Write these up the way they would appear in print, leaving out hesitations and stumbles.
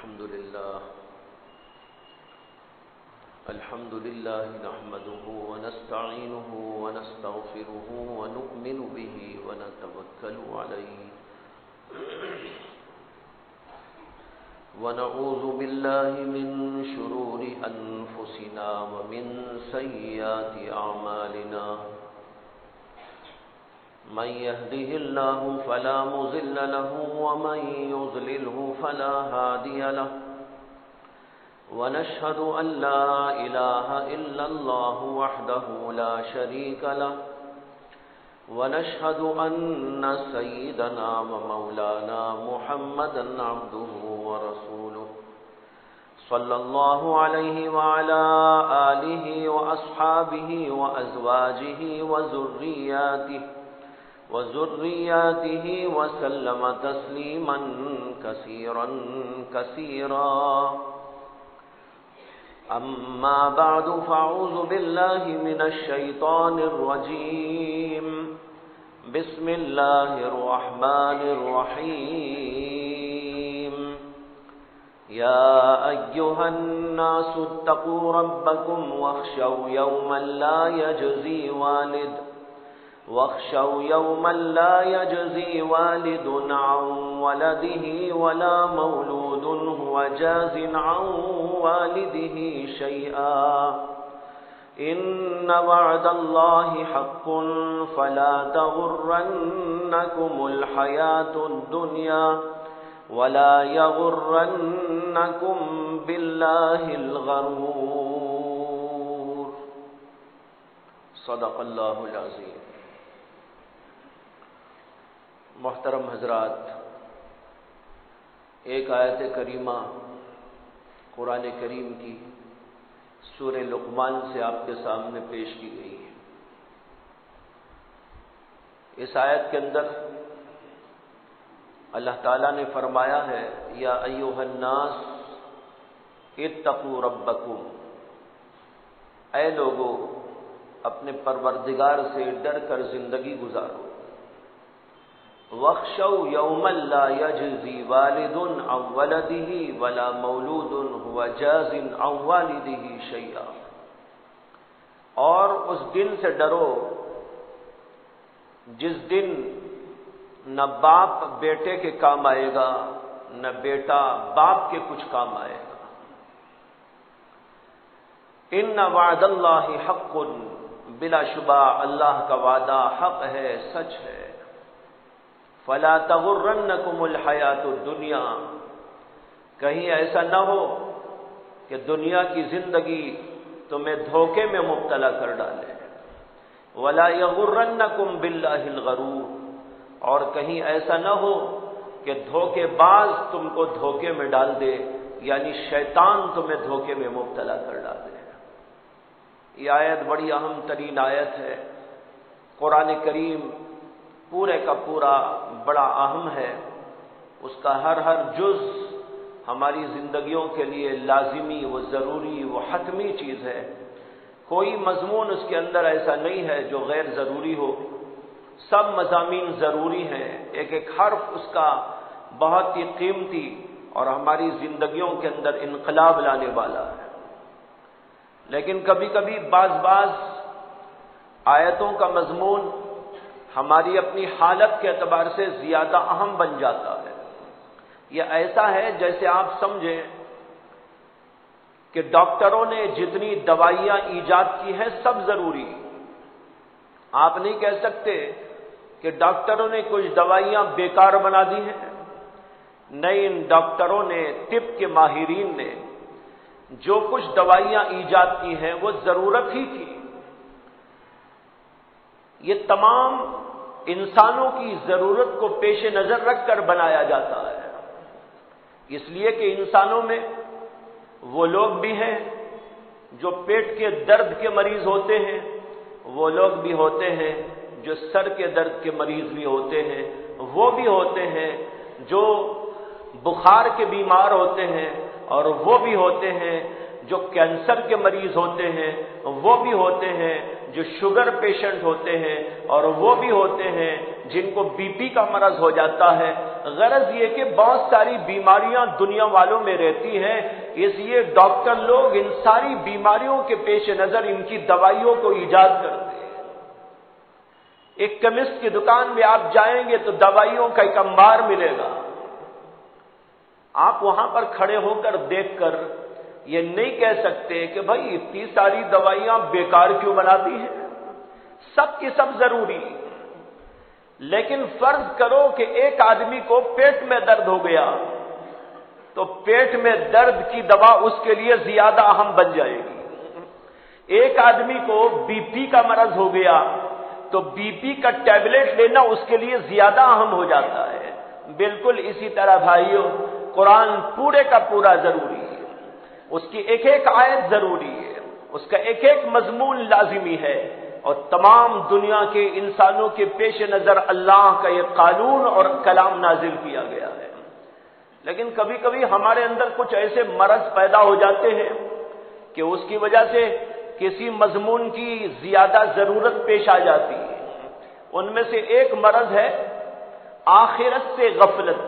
الحمد لله نحمده ونستعينه ونستغفره ونؤمن به ونتوكل عليه ونعوذ بالله من شرور أنفسنا ومن سيئات أعمالنا من يهده الله فلا مضل له ومن يضلله فلا هادي له ونشهد أن لا إله إلا الله وحده لا شريك له ونشهد أن سيدنا ومولانا محمدا عبده ورسوله صلى الله عليه وعلى آله وأصحابه وأزواجه وذرياته وسلم تسليما كثيرا كثيرا أما بعد فأعوذ بالله من الشيطان الرجيم بسم الله الرحمن الرحيم يا أيها الناس اتقوا ربكم واخشوا يوما لا يجزي والد عن ولده ولا مولود هو جاز عن والده شيئا إن وعد الله حق فلا تغرنكم الحياة الدنيا ولا يغرنكم بالله الغرور صدق اللہ العظیم۔ محترم حضرات، ایک آیت کریمہ قرآن کریم کی سورہ لقمان سے آپ کے سامنے پیش کی گئی ہے۔ اس آیت کے اندر اللہ تعالیٰ نے فرمایا ہے یا ایھا الناس اتقوا ربکم، اے لوگو اپنے پروردگار سے ڈر کر زندگی گزارو۔ وَاخْشَوْا يَوْمًا لَا يَجْزِي وَالِدٌ عَنْ وَلَدِهِ وَلَا مَوْلُودٌ هُوَ جَازٍ عَنْ وَالِدِهِ شَيْئًا، اور اس دن سے ڈرو جس دن نہ باپ بیٹے کے کام آئے گا نہ بیٹا باپ کے کچھ کام آئے گا۔ إِنَّ وَعْدَ اللَّهِ حَقٌّ، بلا شبہ اللہ کا وعدہ حق ہے، سچ ہے۔ فَلَا تَغُرَّنَّكُمُ الْحَيَاةُ الدُّنْيَا، کہیں ایسا نہ ہو کہ دنیا کی زندگی تمہیں دھوکے میں مبتلا کر ڈالے۔ وَلَا يَغُرَّنَّكُمْ بِاللَّهِ الْغَرُورُ، اور کہیں ایسا نہ ہو کہ دھوکے باز تم کو دھوکے میں ڈال دے، یعنی شیطان تمہیں دھوکے میں مبتلا کر ڈالے۔ یہ آیت بڑی اہم ترین آیت ہے۔ قرآن کریم پورے کا پورا بڑا اہم ہے، اس کا ہر جز ہماری زندگیوں کے لیے لازمی و ضروری و حتمی چیز ہے۔ کوئی مضمون اس کے اندر ایسا نہیں ہے جو غیر ضروری ہو، سب مضامین ضروری ہیں، ایک ایک حرف اس کا بہت ہی قیمتی اور ہماری زندگیوں کے اندر انقلاب لانے والا ہے۔ لیکن کبھی کبھی بعض آیتوں کا مضمون ہماری اپنی حالت کے اعتبار سے زیادہ اہم بن جاتا ہے۔ یہ ایسا ہے جیسے آپ سمجھیں کہ ڈاکٹروں نے جتنی دوائیاں ایجاد کی ہیں سب ضروری۔ آپ نہیں کہہ سکتے کہ ڈاکٹروں نے کچھ دوائیاں بیکار بنا دی ہیں، نہیں، ان ڈاکٹروں نے، طب کے ماہرین نے جو کچھ دوائیاں ایجاد کی ہیں وہ ضرورت ہی تھی۔ یہ تمام انسانوں کی ضرورت کو پیش نظر رکھ کر بنایا جاتا ہے، اس لیے کہ انسانوں میں وہ لوگ بھی ہیں جو پیٹ کے درد کے مریض ہوتے ہیں، وہ لوگ بھی ہوتے ہیں جو سر کے درد کے مریض بھی ہوتے ہیں، وہ بھی ہوتے ہیں جو بخار کے بیمار ہوتے ہیں، اور وہ بھی ہوتے ہیں جو کینسر کے مریض ہوتے ہیں، وہ بھی ہوتے ہیں جو شوگر پیشنٹ ہوتے ہیں اور وہ بھی ہوتے ہیں جن کو بی پی کا مرض ہو جاتا ہے۔ غرض یہ کہ بہت ساری بیماریاں دنیا والوں میں رہتی ہیں، اس لیے ڈاکٹر لوگ ان ساری بیماریوں کے پیش نظر ان کی دوائیوں کو ایجاد کرتے ہیں۔ ایک کیمسٹ کی دکان میں آپ جائیں گے تو دوائیوں کا ایک انبار ملے گا، آپ وہاں پر کھڑے ہو کر دیکھ کر یہ نہیں کہہ سکتے کہ بھائی اتنی ساری دوائیاں بیکار کیوں بناتی ہیں، سب کی سب ضروری۔ لیکن فرض کرو کہ ایک آدمی کو پیٹ میں درد ہو گیا تو پیٹ میں درد کی دوا اس کے لیے زیادہ اہم بن جائے گی۔ ایک آدمی کو بی پی کا مرض ہو گیا تو بی پی کا ٹیبلٹ لینا اس کے لیے زیادہ اہم ہو جاتا ہے۔ بالکل اسی طرح بھائیو، قرآن پورے کا پورا ضروری ہے، اس کی ایک ایک آیت ضروری ہے، اس کا ایک ایک مضمون لازمی ہے، اور تمام دنیا کے انسانوں کے پیش نظر اللہ کا یہ قانون اور کلام نازل کیا گیا ہے۔ لیکن کبھی کبھی ہمارے اندر کچھ ایسے مرض پیدا ہو جاتے ہیں کہ اس کی وجہ سے کسی مضمون کی زیادہ ضرورت پیش آ جاتی ہے۔ ان میں سے ایک مرض ہے آخرت سے غفلت۔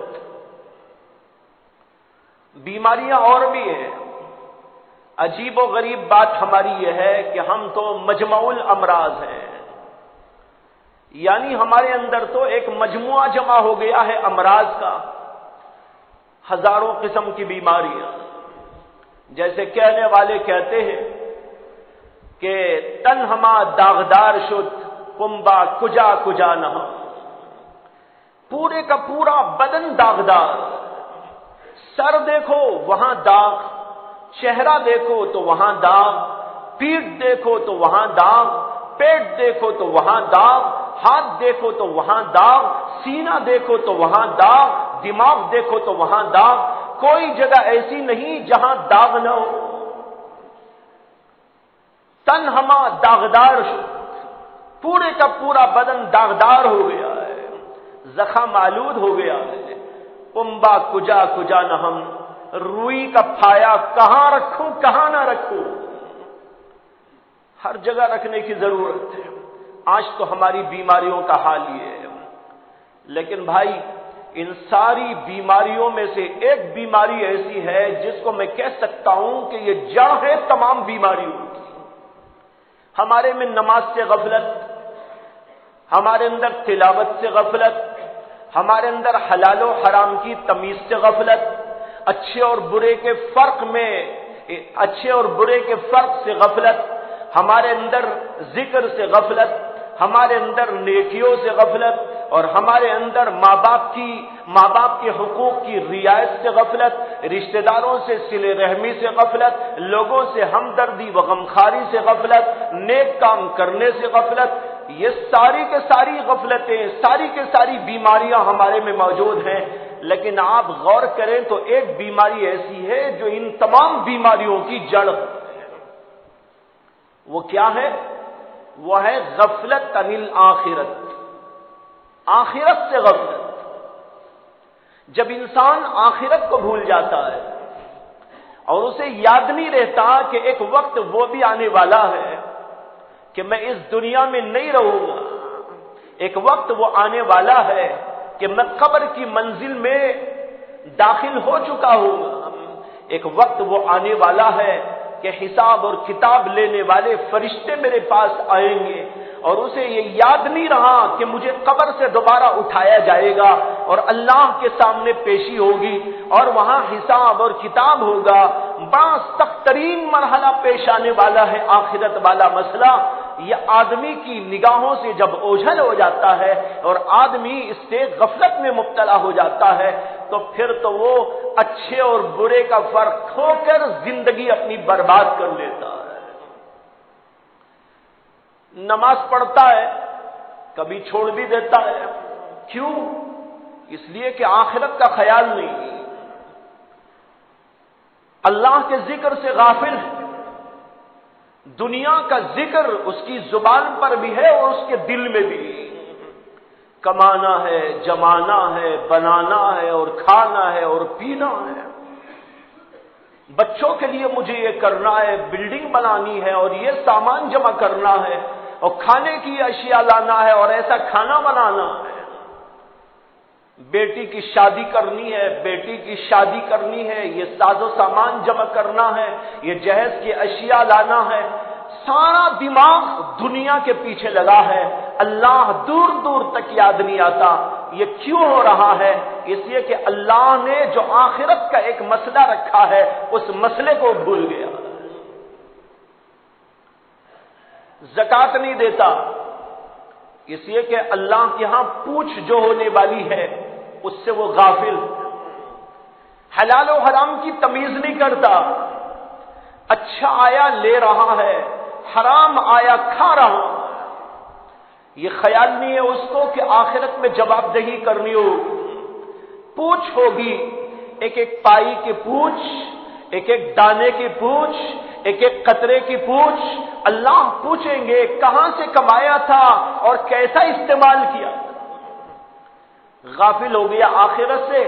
بیماریاں اور بھی ہیں، عجیب و غریب بات ہماری یہ ہے کہ ہم تو مجمع الامراض ہیں، یعنی ہمارے اندر تو ایک مجموعہ جمع ہو گیا ہے امراض کا، ہزاروں قسم کی بیماریاں۔ جیسے کہنے والے کہتے ہیں کہ تن ہما داغدار شد کنبا کجا کجا نہ، پورے کا پورا بدن داغدار، سر دیکھو وہاں داغ، چہرہ دیکھو تو وہاں داغ، پیٹھ دیکھو تو وہاں داغ، پیٹ دیکھو تو وہاں داغ، ہاتھ دیکھو تو وہاں داغ، سینہ دیکھو تو وہاں داغ، دماغ دیکھو تو وہاں داغ، کوئی جگہ ایسی نہیں جہاں داغ نہ ہو۔ تن ہما داغدار پورے کا پورا بدن داغدار ہو گیا ہے، زخم آلود ہو گیا ہے۔ کنبا کجا کجا نہ، ہم روئی کا پھایا کہاں رکھوں کہاں نہ رکھوں، ہر جگہ رکھنے کی ضرورت ہے۔ آج تو ہماری بیماریوں کا حال یہ ہے۔ لیکن بھائی ان ساری بیماریوں میں سے ایک بیماری ایسی ہے جس کو میں کہہ سکتا ہوں کہ یہ جڑ ہے تمام بیماریوں کی۔ ہمارے میں نماز سے غفلت، ہمارے اندر تلاوت سے غفلت، ہمارے اندر حلال و حرام کی تمیز سے غفلت، اچھے اور برے کے فرق سے غفلت، ہمارے اندر ذکر سے غفلت، ہمارے اندر نیکیوں سے غفلت، اور ہمارے اندر ماں باپ کے حقوق کی رعایت سے غفلت، رشتہ داروں سے صلہ رحمی سے غفلت، لوگوں سے ہمدردی و غمخواری سے غفلت، نیک کام کرنے سے غفلت۔ یہ ساری کے ساری غفلتیں، ساری کے ساری بیماریاں ہمارے میں موجود ہیں۔ لیکن آپ غور کریں تو ایک بیماری ایسی ہے جو ان تمام بیماریوں کی جڑ ہے۔ وہ کیا ہے؟ وہ ہے غفلت عن الآخرت، آخرت سے غفلت۔ جب انسان آخرت کو بھول جاتا ہے اور اسے یاد نہیں رہتا کہ ایک وقت وہ بھی آنے والا ہے کہ میں اس دنیا میں نہیں رہوں گا، ایک وقت وہ آنے والا ہے کہ میں قبر کی منزل میں داخل ہو چکا ہوں گا، ایک وقت وہ آنے والا ہے کہ حساب اور کتاب لینے والے فرشتے میرے پاس آئیں گے، اور اسے یہ یاد نہیں رہا کہ مجھے قبر سے دوبارہ اٹھایا جائے گا اور اللہ کے سامنے پیشی ہوگی اور وہاں حساب اور کتاب ہوگا۔ بڑا سخت ترین مرحلہ پیش آنے والا ہے آخرت والا مسئلہ۔ یہ آدمی کی نگاہوں سے جب اوجھل ہو جاتا ہے اور آدمی اس سے غفلت میں مبتلا ہو جاتا ہے تو پھر تو وہ اچھے اور برے کا فرق کھو کر زندگی اپنی برباد کر لیتا ہے۔ نماز پڑھتا ہے، کبھی چھوڑ بھی دیتا ہے، کیوں؟ اس لیے کہ آخرت کا خیال نہیں، اللہ کے ذکر سے غافل ہے، دنیا کا ذکر اس کی زبان پر بھی ہے اور اس کے دل میں بھی۔ کمانا ہے، جمانا ہے، بنانا ہے اور کھانا ہے اور پینا ہے، بچوں کے لیے مجھے یہ کرنا ہے، بلڈنگ بنانی ہے اور یہ سامان جمع کرنا ہے، اور کھانے کی اشیاء لانا ہے اور ایسا کھانا بنانا ہے، بیٹی کی شادی کرنی ہے، بیٹی کی شادی کرنی ہے، یہ ساز و سامان جمع کرنا ہے، یہ جہیز کی اشیاء لانا ہے، سارا دماغ دنیا کے پیچھے لگا ہے، اللہ دور دور تک یاد نہیں آتا۔ یہ کیوں ہو رہا ہے؟ اس لیے کہ اللہ نے جو آخرت کا ایک مسئلہ رکھا ہے اس مسئلے کو بھول گیا۔ زکات نہیں دیتا اس لیے کہ اللہ کے ہاں پوچھ جو ہونے والی ہے اس سے وہ غافل، حلال و حرام کی تمیز نہیں کرتا، اچھا آیا لے رہا ہے، حرام آیا کھا رہا ہے، یہ خیال نہیں ہے اس کو کہ آخرت میں جواب دہی کرنی ہو، پوچھ ہوگی، ایک ایک پائی کی پوچھ، ایک ایک دانے کی پوچھ، ایک ایک قطرے کی پوچھ، اللہ پوچھیں گے کہاں سے کمایا تھا اور کیسا استعمال کیا۔ غافل ہو گیا آخرت سے،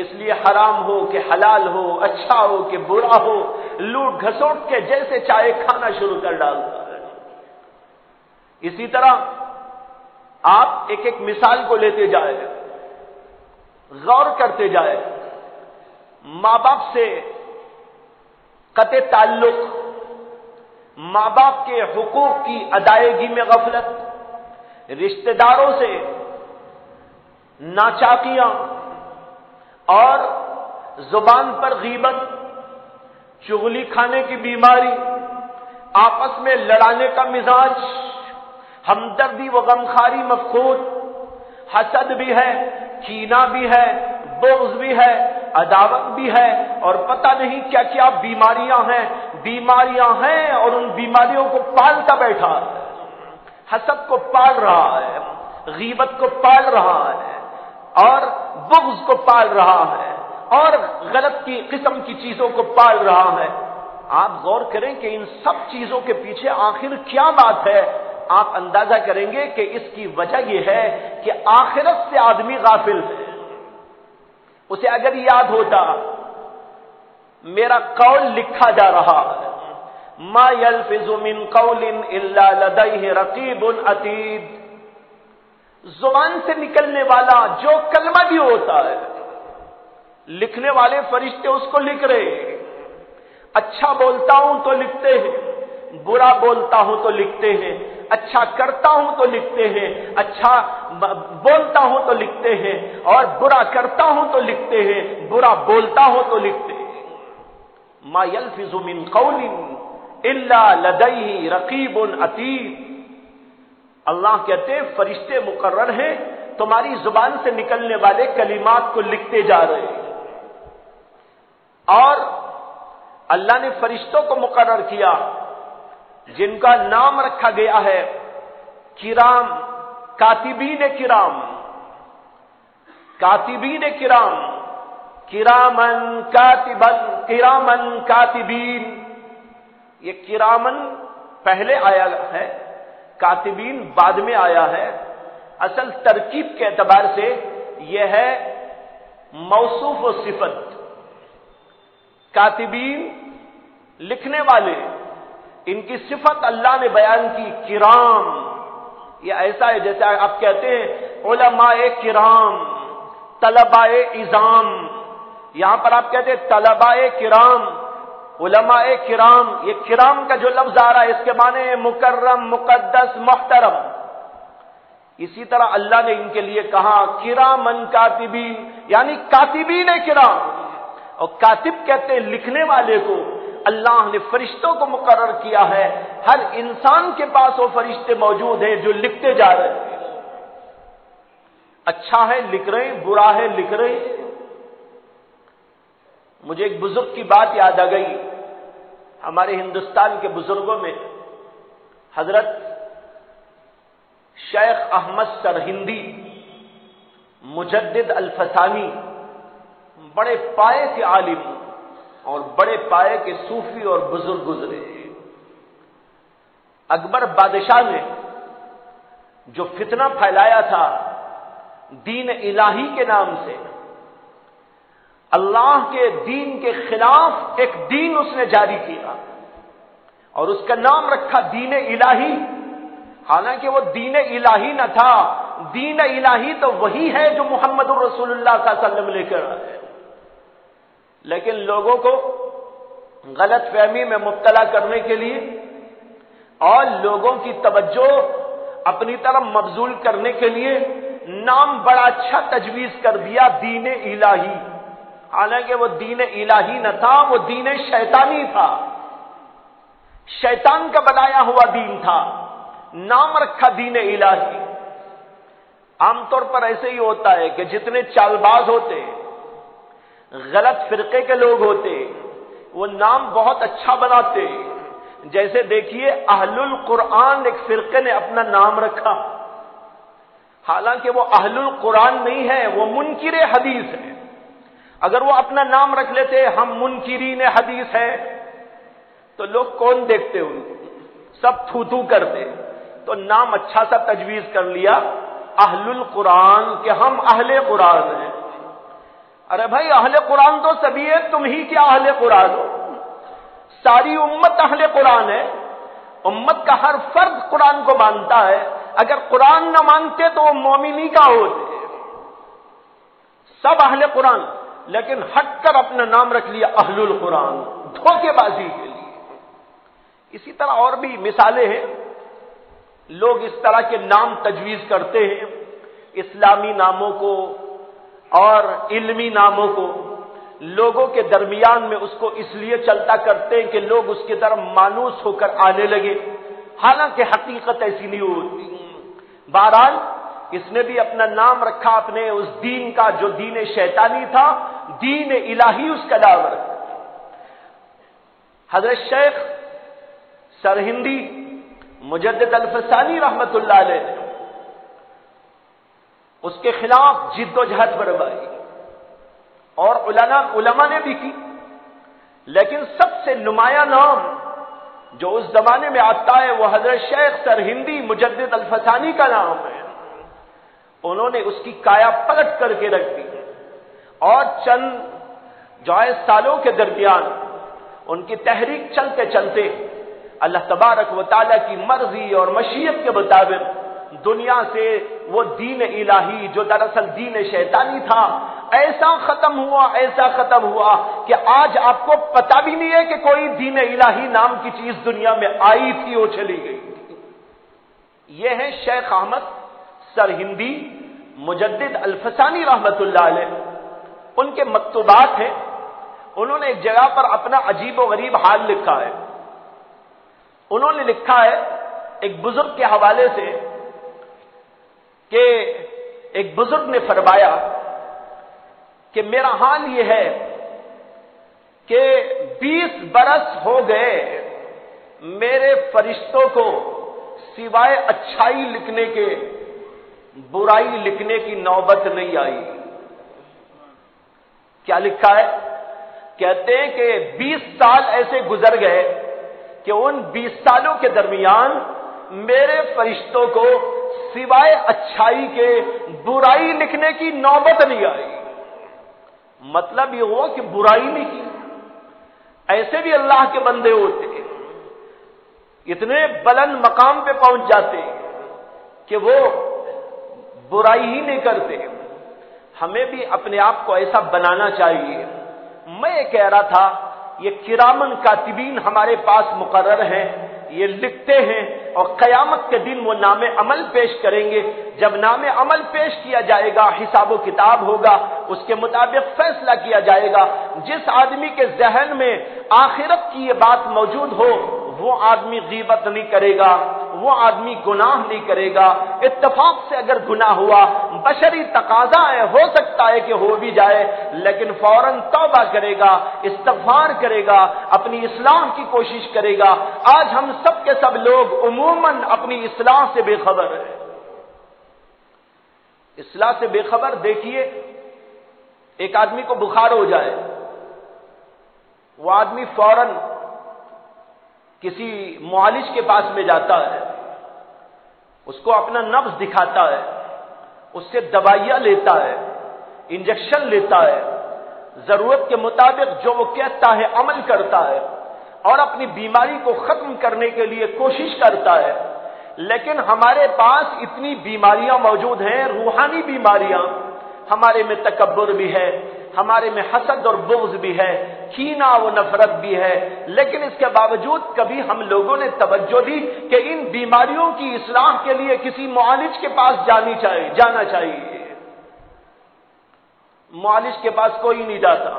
اس لیے حرام ہو کہ حلال ہو، اچھا ہو کہ برا ہو، لوٹ گھسوٹ کے جیسے چاہے کھانا شروع کر ڈالتا ہے۔ اسی طرح آپ ایک ایک مثال کو لیتے جائے، غور کرتے جائے، ماں باپ سے قطع تعلق، ماں باپ کے حقوق کی ادائیگی میں غفلت، رشتہ داروں سے ناچاکیاں اور زبان پر غیبت، چغلی کھانے کی بیماری، آپس میں لڑانے کا مزاج، ہمدردی و غمخاری مفقود، حسد بھی ہے، کینہ بھی ہے، بغض بھی ہے، عداوت بھی ہے، اور پتہ نہیں کیا کیا بیماریاں ہیں اور ان بیماریوں کو پالتا بیٹھا ہے، حسد کو پال رہا ہے، غیبت کو پال رہا ہے اور بغض کو پال رہا ہے اور غلط کی قسم کی چیزوں کو پال رہا ہے۔ آپ غور کریں کہ ان سب چیزوں کے پیچھے آخر کیا بات ہے، آپ اندازہ کریں گے کہ اس کی وجہ یہ ہے کہ آخرت سے آدمی غافل ہے۔ اسے اگر یاد ہوتا میرا قول لکھا جا رہا ہے، ما یلفظ من قول الا لدیہ رقیب عتید، زبان سے نکلنے والا جو کلمہ بھی ہوتا ہے لکھنے والے فرشتے اس کو لکھ رہے، اچھا بولتا ہوں تو لکھتے ہیں، برا بولتا ہوں تو لکھتے ہیں، اچھا کرتا ہوں تو لکھتے ہیں، اچھا بولتا ہوں تو لکھتے ہیں، اور برا کرتا ہوں تو لکھتے ہیں، برا بولتا ہوں تو لکھتے ہیں۔ ما یلفظ من قول الا لدیہ رقیب عتید، اللہ کہتے ہیں فرشتے مقرر ہیں تمہاری زبان سے نکلنے والے کلمات کو لکھتے جا رہے ہیں، اور اللہ نے فرشتوں کو مقرر کیا جن کا نام رکھا گیا ہے کرام، کاتبین کرام، کاتبین کرام، کرامن کاتبین، یہ کرامن پہلے آیا ہے، کاتبین بعد میں آیا ہے۔ اصل ترکیب کے اعتبار سے یہ ہے موصوف و صفت، کاتبین لکھنے والے، ان کی صفت اللہ نے بیان کی کرام، یہ ایسا ہے جیسے آپ کہتے ہیں علماء کرام، طلباء اعظام، یہاں پر آپ کہتے ہیں طلباء کرام، علماء کرام، یہ کرام کا جو لفظ آ رہا ہے اس کے معنی ہے مکرم، مقدس، محترم۔ اسی طرح اللہ نے ان کے لیے کہا کرامن کاتبین، یعنی کاتبین کرام، اور کاتب کہتے ہیں لکھنے والے کو۔ اللہ نے فرشتوں کو مقرر کیا ہے، ہر انسان کے پاس وہ فرشتے موجود ہیں جو لکھتے جا رہے ہیں، اچھا ہے لکھ رہے ہیں، برا ہے لکھ رہے ہیں۔ مجھے ایک بزرگ کی بات یاد آ گئی، ہمارے ہندوستان کے بزرگوں میں حضرت شیخ احمد سرہندی مجدد الفسانی، بڑے پائے کے عالم اور بڑے پائے کے صوفی اور بزرگ گزرے۔ اکبر بادشاہ نے جو فتنہ پھیلایا تھا دین الہی کے نام سے، اللہ کے دین کے خلاف ایک دین اس نے جاری کیا اور اس کا نام رکھا دین الہی، حالانکہ وہ دین الہی نہ تھا. دین الہی تو وہی ہے جو محمد الرسول اللہ صلی اللہ علیہ وسلم لے کر آئے. لیکن لوگوں کو غلط فہمی میں مبتلا کرنے کے لیے اور لوگوں کی توجہ اپنی طرف مبذول کرنے کے لیے نام بڑا اچھا تجویز کر دیا، دین الہی. حالانکہ وہ دین الہی نہ تھا، وہ دین شیطانی تھا، شیطان کا بنایا ہوا دین تھا. نام رکھا دین الہی. عام طور پر ایسے ہی ہوتا ہے کہ جتنے چال باز ہوتے، غلط فرقے کے لوگ ہوتے، وہ نام بہت اچھا بناتے. جیسے دیکھیے اہل القرآن ایک فرقے نے اپنا نام رکھا، حالانکہ وہ اہل القرآن نہیں ہے، وہ منکر حدیث ہے. اگر وہ اپنا نام رکھ لیتے ہم منکرین حدیث ہیں تو لوگ کون دیکھتے ان کو، سب تھو تھو کرتے. تو نام اچھا سا تجویز کر لیا اہل القرآن کہ ہم اہل قرآن ہیں. ارے بھائی اہل قرآن تو سبھی ہے، تم ہی کیا اہل قرآن ہو؟ ساری امت اہل قرآن ہے. امت کا ہر فرد قرآن کو مانتا ہے. اگر قرآن نہ مانتے تو وہ مومنی کا ہوتے. سب اہل قرآن، لیکن ہٹ کر اپنا نام رکھ لیا اہل القرآن، دھوکے بازی کے لیے. اسی طرح اور بھی مثالیں ہیں. لوگ اس طرح کے نام تجویز کرتے ہیں، اسلامی ناموں کو اور علمی ناموں کو. لوگوں کے درمیان میں اس کو اس لیے چلتا کرتے ہیں کہ لوگ اس کی طرف مانوس ہو کر آنے لگے، حالانکہ حقیقت ایسی نہیں ہوتی. بہرحال اس نے بھی اپنا نام رکھا اپنے اس دین کا جو دین شیطانی تھا، دین الہی اس کا نام رکھا. حضرت شیخ سرہندی مجدد الفسانی رحمت اللہ علیہ نے اس کے خلاف جد و جہد برپائی اور علماء نے بھی کی. لیکن سب سے نمایاں نام جو اس زمانے میں آتا ہے وہ حضرت شیخ سرہندی مجدد الفسانی کا نام ہے. انہوں نے اس کی کایا پلٹ کر کے رکھ دی اور چند جو ہے سالوں کے درمیان ان کی تحریک چلتے چلتے اللہ تبارک و تعالیٰ کی مرضی اور مشیت کے مطابق دنیا سے وہ دین الہی جو دراصل دین شیطانی تھا ایسا ختم ہوا کہ آج آپ کو پتہ بھی نہیں ہے کہ کوئی دین الہی نام کی چیز دنیا میں آئی تھی اور چلی گئی. یہ ہیں شیخ احمد سرہندی مجدد الفسانی رحمت اللہ علیہ. ان کے مکتوبات ہیں. انہوں نے ایک جگہ پر اپنا عجیب و غریب حال لکھا ہے. انہوں نے لکھا ہے ایک بزرگ کے حوالے سے کہ ایک بزرگ نے فرمایا کہ میرا حال یہ ہے کہ 20 برس ہو گئے میرے فرشتوں کو سوائے اچھائی لکھنے کے برائی لکھنے کی نوبت نہیں آئی. کیا لکھا ہے؟ کہتے ہیں کہ 20 سال ایسے گزر گئے کہ ان 20 سالوں کے درمیان میرے فرشتوں کو سوائے اچھائی کے برائی لکھنے کی نوبت نہیں آئی. مطلب یہ ہوا کہ برائی نہیں کی. ایسے بھی اللہ کے بندے ہوتے ہیں اتنے بلند مقام پہ پہنچ جاتے کہ وہ برائی ہی نہیں کرتے. ہمیں بھی اپنے آپ کو ایسا بنانا چاہیے. میں یہ کہہ رہا تھا یہ کرامن کاتبین ہمارے پاس مقرر ہیں، یہ لکھتے ہیں اور قیامت کے دن وہ نام عمل پیش کریں گے. جب نام عمل پیش کیا جائے گا حساب و کتاب ہوگا، اس کے مطابق فیصلہ کیا جائے گا. جس آدمی کے ذہن میں آخرت کی یہ بات موجود ہو وہ آدمی غیبت نہیں کرے گا، وہ آدمی گناہ نہیں کرے گا. اتفاق سے اگر گناہ ہوا بشری تقاضا ہے، ہو سکتا ہے کہ ہو بھی جائے، لیکن فوراً توبہ کرے گا، استغفار کرے گا، اپنی اصلاح کی کوشش کرے گا. آج ہم سب کے سب لوگ عموماً اپنی اصلاح سے بے خبر ہیں. اصلاح سے بے خبر. دیکھیے ایک آدمی کو بخار ہو جائے، وہ آدمی فوراً کسی معالج کے پاس میں جاتا ہے، اس کو اپنا نبض دکھاتا ہے، اس سے دوائیاں لیتا ہے، انجیکشن لیتا ہے، ضرورت کے مطابق جو وہ کہتا ہے عمل کرتا ہے اور اپنی بیماری کو ختم کرنے کے لیے کوشش کرتا ہے. لیکن ہمارے پاس اتنی بیماریاں موجود ہیں، روحانی بیماریاں، ہمارے میں تکبر بھی ہے، ہمارے میں حسد اور بغض بھی ہے، کینہ و نفرت بھی ہے، لیکن اس کے باوجود کبھی ہم لوگوں نے توجہ دی کہ ان بیماریوں کی اصلاح کے لیے کسی معالج کے پاس جانا چاہیے۔ معالج کے پاس کوئی نہیں جاتا،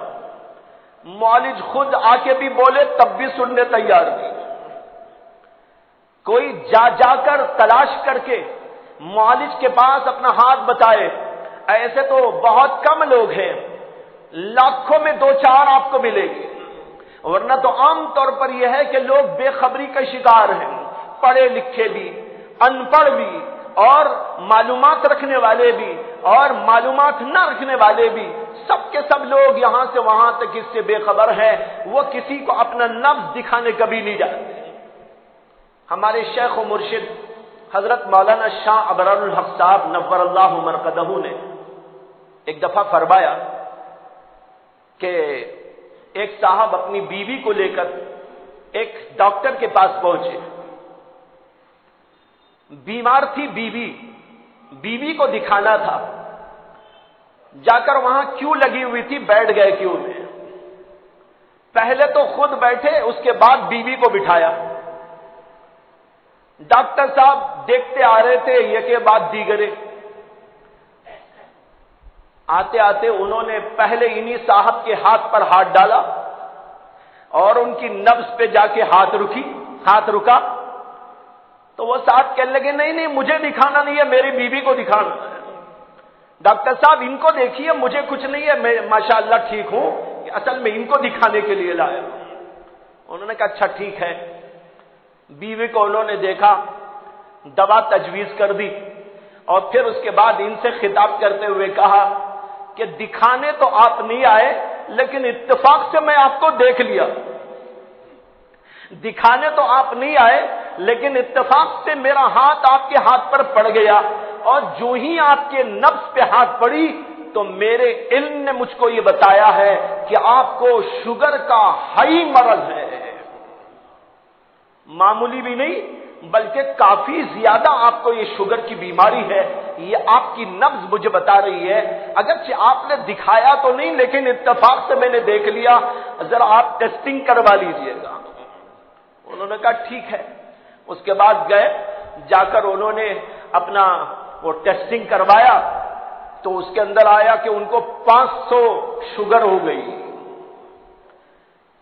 معالج خود آ کے بھی بولے تب بھی سننے تیار نہیں، کوئی جا کر تلاش کر کے معالج کے پاس اپنا ہاتھ بتائے، ایسے تو بہت کم لوگ ہیں، لاکھوں میں 2-4 آپ کو ملے گی، ورنہ تو عام طور پر یہ ہے کہ لوگ بے خبری کا شکار ہیں، پڑھے لکھے بھی، ان پڑھ بھی، اور معلومات رکھنے والے بھی اور معلومات نہ رکھنے والے بھی، سب کے سب لوگ یہاں سے وہاں تک اس سے بے خبر ہے، وہ کسی کو اپنا نفس دکھانے کبھی نہیں جاتے۔ ہمارے شیخ و مرشد حضرت مولانا شاہ ابرار الحق صاحب نور اللہ مرقدہ نے ایک دفعہ فرمایا کہ ایک صاحب اپنی بیوی کو لے کر ایک ڈاکٹر کے پاس پہنچے، بیمار تھی بیوی کو دکھانا تھا، جا کر وہاں کیوں لگی ہوئی تھی، بیٹھ گئے کیوں میں، پہلے تو خود بیٹھے، اس کے بعد بیوی کو بٹھایا، ڈاکٹر صاحب دیکھتے آ رہے تھے یہ کے بعد دیگرے، آتے آتے انہوں نے پہلے انہی صاحب کے ہاتھ پر ہاتھ ڈالا اور ان کی نبض پہ جا کے ہاتھ رکا، تو وہ صاحب کہنے لگے نہیں مجھے دکھانا نہیں ہے، میری بیوی کو دکھانا ہے۔ ڈاکٹر صاحب ان کو دیکھیے، مجھے کچھ نہیں ہے، میں ماشاءاللہ ٹھیک ہوں، اصل میں ان کو دکھانے کے لیے لایا۔ انہوں نے کہا اچھا ٹھیک ہے، بیوی کو انہوں نے دیکھا، دوا تجویز کر دی، اور پھر اس کے بعد ان سے خطاب کرتے ہوئے کہا کہ دکھانے تو آپ نہیں آئے، لیکن اتفاق سے میں آپ کو دیکھ لیا، دکھانے تو آپ نہیں آئے لیکن اتفاق سے میرا ہاتھ آپ کے ہاتھ پر پڑ گیا، اور جو ہی آپ کے نبض پہ ہاتھ پڑی تو میرے علم نے مجھ کو یہ بتایا ہے کہ آپ کو شوگر کا ہائی مرض ہے، معمولی بھی نہیں بلکہ کافی زیادہ آپ کو یہ شوگر کی بیماری ہے، یہ آپ کی نبض مجھے بتا رہی ہے، اگرچہ آپ نے دکھایا تو نہیں لیکن اتفاق سے میں نے دیکھ لیا، ذرا آپ ٹیسٹنگ کروا لیجئے گا۔ انہوں نے کہا ٹھیک ہے، اس کے بعد گئے، جا کر انہوں نے اپنا وہ ٹیسٹنگ کروایا تو اس کے اندر آیا کہ ان کو 500 شوگر ہو گئی۔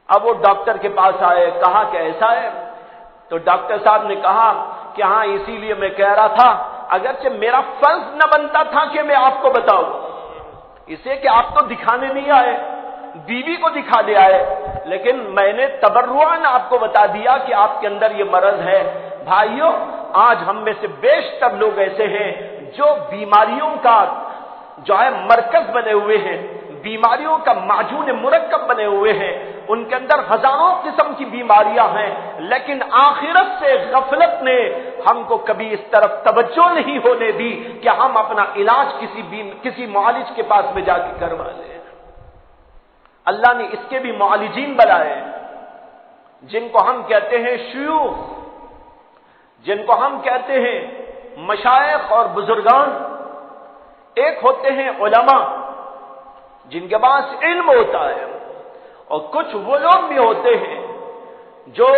اب وہ ڈاکٹر کے پاس آئے، کہا کہ ایسا ہے، تو ڈاکٹر صاحب نے کہا کہ ہاں اسی لیے میں کہہ رہا تھا، اگرچہ میرا فرض نہ بنتا تھا کہ میں آپ کو بتاؤں، اسے کہ آپ تو دکھانے نہیں آئے، بیوی کو دکھا دے آئے، لیکن میں نے تبرعاً آپ کو بتا دیا کہ آپ کے اندر یہ مرض ہے۔ بھائیوں، آج ہم میں سے بیشتر لوگ ایسے ہیں جو بیماریوں کا جو ہے مرکز بنے ہوئے ہیں، بیماریوں کا معجون مرکب بنے ہوئے ہیں، ان کے اندر ہزاروں قسم کی بیماریاں ہیں، لیکن آخرت سے غفلت نے ہم کو کبھی اس طرف توجہ نہیں ہونے دی کہ ہم اپنا علاج کسی معالج کے پاس میں جا کے کروا لیں۔ اللہ نے اس کے بھی معالجین بنائے، جن کو ہم کہتے ہیں شیوخ، جن کو ہم کہتے ہیں مشائخ اور بزرگان۔ ایک ہوتے ہیں علماء جن کے پاس علم ہوتا ہے، اور کچھ وہ لوگ بھی ہوتے ہیں جو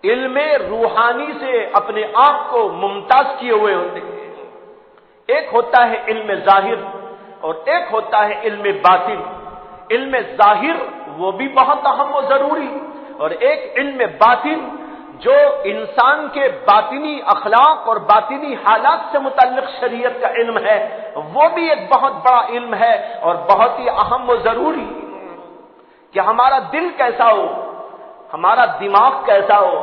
علم روحانی سے اپنے آپ کو ممتاز کیے ہوئے ہوتے ہیں۔ ایک ہوتا ہے علم ظاہر اور ایک ہوتا ہے علم باطن۔ علم ظاہر وہ بھی بہت اہم و ضروری، اور ایک علم باطن جو انسان کے باطنی اخلاق اور باطنی حالات سے متعلق شریعت کا علم ہے، وہ بھی ایک بہت بڑا علم ہے اور بہت ہی اہم و ضروری، کہ ہمارا دل کیسا ہو، ہمارا دماغ کیسا ہو،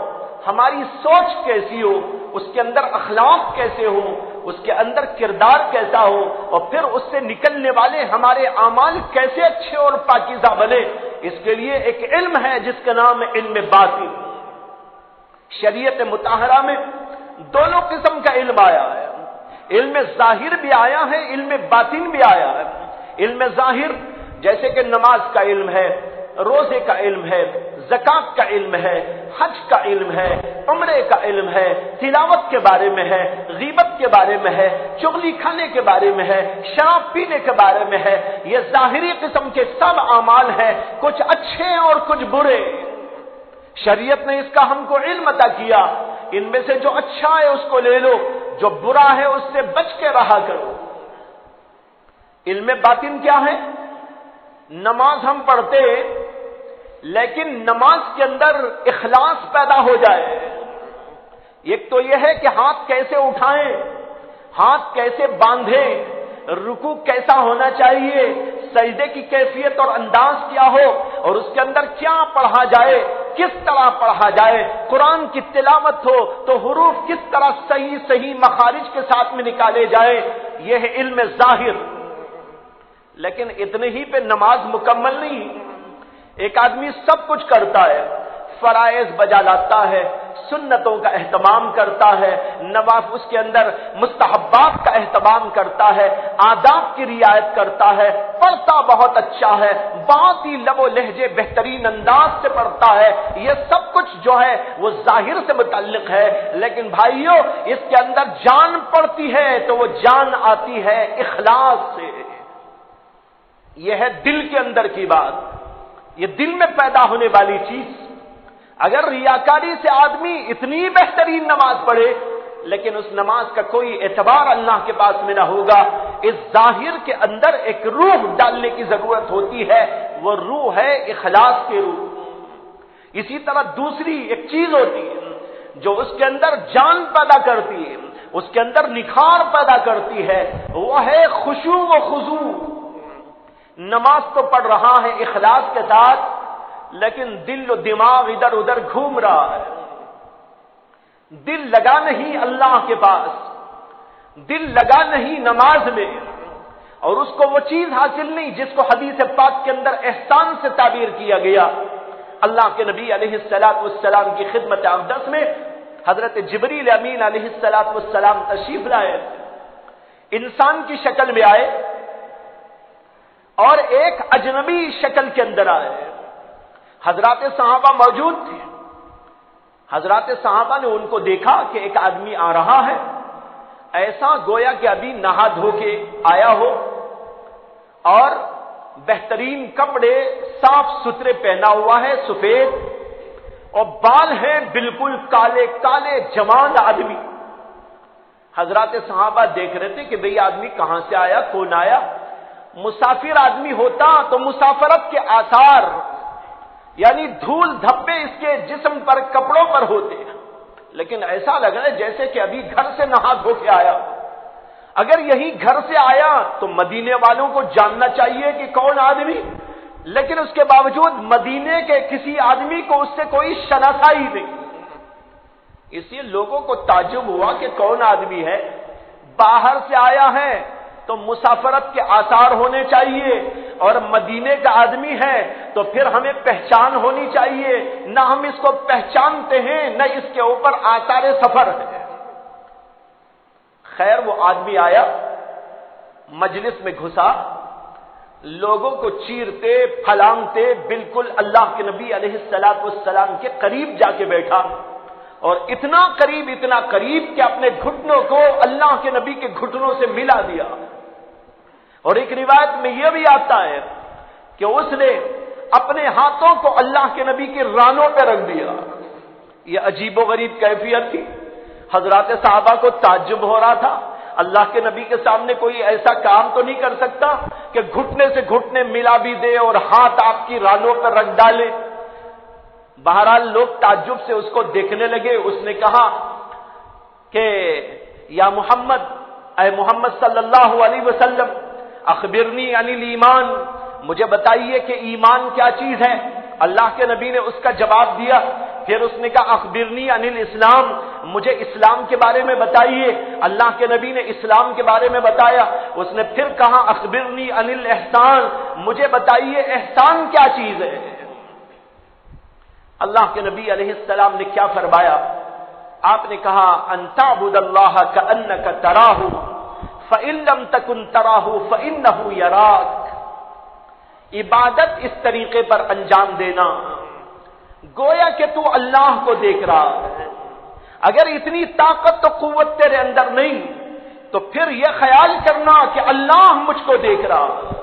ہماری سوچ کیسی ہو، اس کے اندر اخلاق کیسے ہو، اس کے اندر کردار کیسا ہو، اور پھر اس سے نکلنے والے ہمارے اعمال کیسے اچھے اور پاکیزہ بنے، اس کے لیے ایک علم ہے جس کا نام ہے علم باطن۔ شریعت مطہرہ میں دونوں قسم کا علم آیا ہے، علم ظاہر بھی آیا ہے، علم باطن بھی آیا ہے۔ علم ظاہر جیسے کہ نماز کا علم ہے، روزے کا علم ہے، زکات کا علم ہے، حج کا علم ہے، عمرے کا علم ہے، تلاوت کے بارے میں ہے، غیبت کے بارے میں ہے، چغلی کھانے کے بارے میں ہے، شراب پینے کے بارے میں ہے. یہ ظاہری قسم کے سب اعمال ہیں، کچھ اچھے اور کچھ برے. شریعت نے اس کا ہم کو علم عطا کیا. ان میں سے جو اچھا ہے اس کو لے لو، جو برا ہے اس سے بچ کے رہا کرو. علم باطن کیا ہے؟ نماز ہم پڑھتے لیکن نماز کے اندر اخلاص پیدا ہو جائے. ایک تو یہ ہے کہ ہاتھ کیسے اٹھائیں، ہاتھ کیسے باندھیں، رکوع کیسا ہونا چاہیے، سجدے کی کیفیت اور انداز کیا ہو، اور اس کے اندر کیا پڑھا جائے، کس طرح پڑھا جائے. قرآن کی تلاوت ہو تو حروف کس طرح صحیح صحیح مخارج کے ساتھ میں نکالے جائے. یہ ہے علم ظاہر. لیکن اتنے ہی پہ نماز مکمل نہیں. ایک آدمی سب کچھ کرتا ہے، فرائض بجا لاتا ہے، سنتوں کا اہتمام کرتا ہے، نوافل اس کے اندر مستحبات کا اہتمام کرتا ہے، آداب کی رعایت کرتا ہے، پڑھتا بہت اچھا ہے، بہت ہی لب و لہجے بہترین انداز سے پڑھتا ہے. یہ سب کچھ جو ہے وہ ظاہر سے متعلق ہے. لیکن بھائیو اس کے اندر جان پڑتی ہے تو وہ جان آتی ہے اخلاص سے. یہ ہے دل کے اندر کی بات، یہ دل میں پیدا ہونے والی چیز. اگر ریاکاری سے آدمی اتنی بہترین نماز پڑھے لیکن اس نماز کا کوئی اعتبار اللہ کے پاس میں نہ ہوگا. اس ظاہر کے اندر ایک روح ڈالنے کی ضرورت ہوتی ہے، وہ روح ہے اخلاص کی روح. اسی طرح دوسری ایک چیز ہوتی ہے جو اس کے اندر جان پیدا کرتی ہے، اس کے اندر نکھار پیدا کرتی ہے، وہ ہے خشوع و خضوع. نماز تو پڑھ رہا ہے اخلاص کے ساتھ لیکن دل و دماغ ادھر ادھر گھوم رہا ہے. دل لگا نہیں اللہ کے پاس، دل لگا نہیں نماز میں، اور اس کو وہ چیز حاصل نہیں جس کو حدیث پاک کے اندر احسان سے تعبیر کیا گیا. اللہ کے نبی علیہ الصلوۃ والسلام کی خدمت اقدس میں حضرت جبریل امین علیہ الصلوۃ والسلام تشریف لائے. انسان کی شکل میں آئے اور ایک اجنبی شکل کے اندر آئے. حضرات صحابہ موجود تھے. حضرات صحابہ نے ان کو دیکھا کہ ایک آدمی آ رہا ہے، ایسا گویا کہ ابھی نہا دھو کے آیا ہو، اور بہترین کپڑے صاف ستھرے پہنا ہوا ہے، سفید، اور بال ہیں بالکل کالے کالے، جوان آدمی. حضرات صحابہ دیکھ رہے تھے کہ بھئی آدمی کہاں سے آیا، کون آیا. مسافر آدمی ہوتا تو مسافرت کے آثار یعنی دھول دھبے اس کے جسم پر، کپڑوں پر ہوتے، لیکن ایسا لگ رہا ہے جیسے کہ ابھی گھر سے نہا دھو کے آیا. اگر یہی گھر سے آیا تو مدینے والوں کو جاننا چاہیے کہ کون آدمی، لیکن اس کے باوجود مدینے کے کسی آدمی کو اس سے کوئی شناسائی نہیں. اس لیے لوگوں کو تعجب ہوا کہ کون آدمی ہے، باہر سے آیا ہے تو مسافرت کے آثار ہونے چاہیے، اور مدینے کا آدمی ہے تو پھر ہمیں پہچان ہونی چاہیے. نہ ہم اس کو پہچانتے ہیں نہ اس کے اوپر آثار سفر ہے. خیر وہ آدمی آیا، مجلس میں گھسا، لوگوں کو چیرتے پھلانگتے بالکل اللہ کے نبی علیہ الصلوۃ والسلام کے قریب جا کے بیٹھا، اور اتنا قریب کہ اپنے گھٹنوں کو اللہ کے نبی کے گھٹنوں سے ملا دیا. اور ایک روایت میں یہ بھی آتا ہے کہ اس نے اپنے ہاتھوں کو اللہ کے نبی کی رانوں پہ رکھ دیا. یہ عجیب و غریب کیفیت تھی. حضرات صحابہ کو تعجب ہو رہا تھا، اللہ کے نبی کے سامنے کوئی ایسا کام تو نہیں کر سکتا کہ گھٹنے سے گھٹنے ملا بھی دے اور ہاتھ آپ کی رانوں پر رکھ ڈالے. بہرحال لوگ تعجب سے اس کو دیکھنے لگے. اس نے کہا کہ یا محمد، اے محمد صلی اللہ علیہ وسلم، اخبرنی عن الایمان، مجھے بتائیے کہ ایمان کیا چیز ہے. اللہ کے نبی نے اس کا جواب دیا. پھر اس نے کہا اخبرنی عن الاسلام، مجھے اسلام کے بارے میں بتائیے. اللہ کے نبی نے اسلام کے بارے میں بتایا. اس نے پھر کہا اخبرنی عن الاحسان، مجھے بتائیے احسان کیا چیز ہے. اللہ کے نبی علیہ السلام نے کیا فرمایا؟ آپ نے کہا ان تعبد اللہ کأنک تراہ فإن لم تکن تراہ فإنہ یراک. عبادت اس طریقے پر انجام دینا گویا کہ تو اللہ کو دیکھ رہا ہے۔ اگر اتنی طاقت تو قوت تیرے اندر نہیں تو پھر یہ خیال کرنا کہ اللہ مجھ کو دیکھ رہا ہے۔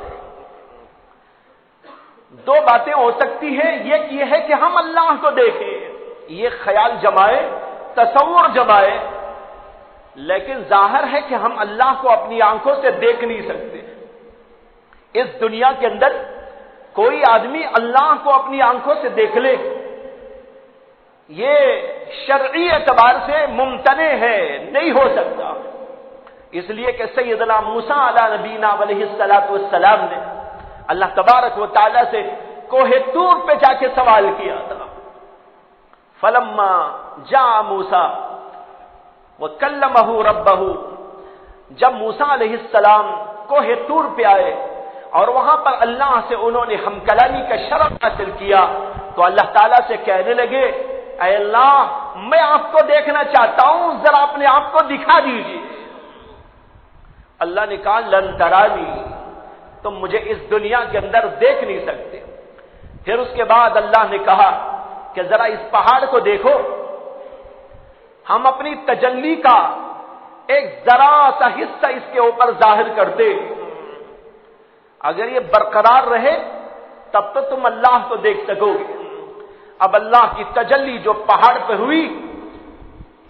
دو باتیں ہو سکتی ہیں، ایک یہ ہے کہ ہم اللہ کو دیکھیں، یہ خیال جمائے، تصور جمائے، لیکن ظاہر ہے کہ ہم اللہ کو اپنی آنکھوں سے دیکھ نہیں سکتے۔ اس دنیا کے اندر کوئی آدمی اللہ کو اپنی آنکھوں سے دیکھ لے، یہ شرعی اعتبار سے ممتنع ہے، نہیں ہو سکتا۔ اس لیے کہ سیدنا موسیٰ علیہ نبینا علیہ السلام نے اللہ تبارک و تعالی سے کوہ طور پہ جا کے سوال کیا تھا، فلما جاء موسیٰ وکلمہ ربہ، جب موسیٰ علیہ السلام کوہ طور پہ آئے اور وہاں پر اللہ سے انہوں نے ہم کلامی کا شرف حاصل کیا تو اللہ تعالیٰ سے کہنے لگے، اے اللہ میں آپ کو دیکھنا چاہتا ہوں، ذرا اپنے آپ کو دکھا دیجیے۔ اللہ نے کہا لن ترانی، تم مجھے اس دنیا کے اندر دیکھ نہیں سکتے۔ پھر اس کے بعد اللہ نے کہا کہ ذرا اس پہاڑ کو دیکھو، ہم اپنی تجلی کا ایک ذرا سا حصہ اس کے اوپر ظاہر کرتے، اگر یہ برقرار رہے تب تو تم اللہ کو دیکھ سکو گے۔ اب اللہ کی تجلی جو پہاڑ پہ ہوئی،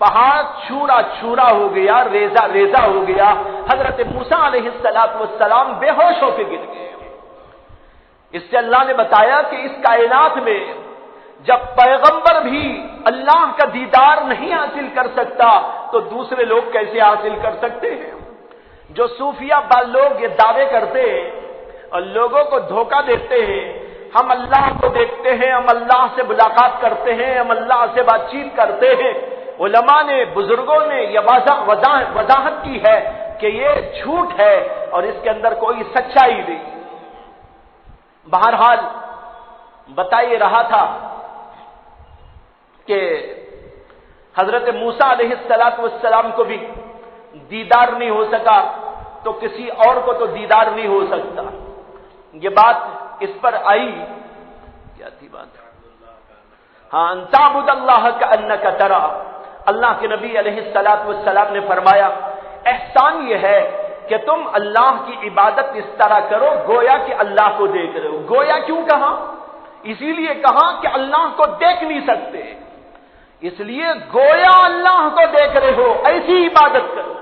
پہاڑ چورا چورا ہو گیا، ریزہ ریزہ ہو گیا، حضرت موسیٰ علیہ السلام بے ہوش ہو کے گر گئے۔ اس سے اللہ نے بتایا کہ اس کائنات میں جب پیغمبر بھی اللہ کا دیدار نہیں حاصل کر سکتا تو دوسرے لوگ کیسے حاصل کر سکتے ہیں؟ جو صوفیہ بعض لوگ یہ دعوے کرتے ہیں اور لوگوں کو دھوکہ دیتے ہیں، ہم اللہ کو دیکھتے ہیں، ہم اللہ سے ملاقات کرتے ہیں، ہم اللہ سے بات چیت کرتے ہیں، علماء نے، بزرگوں نے یہ وضاحت کی ہے کہ یہ جھوٹ ہے اور اس کے اندر کوئی سچائی نہیں۔ بہرحال بتا یہ رہا تھا کہ حضرت موسیٰ علیہ السلام کو بھی دیدار نہیں ہو سکا تو کسی اور کو تو دیدار نہیں ہو سکتا۔ یہ بات اس پر آئی، کیا تھی بات؟ ہاں، ان تعبد اللہ کأنک ترا، اللہ کے نبی علیہ السلام نے فرمایا احسان یہ ہے کہ تم اللہ کی عبادت اس طرح کرو گویا کہ اللہ کو دیکھ رہے ہو۔ گویا کیوں کہا؟ اسی لیے کہا کہ اللہ کو دیکھ نہیں سکتے، اس لیے گویا اللہ کو دیکھ رہے ہو ایسی عبادت کرو۔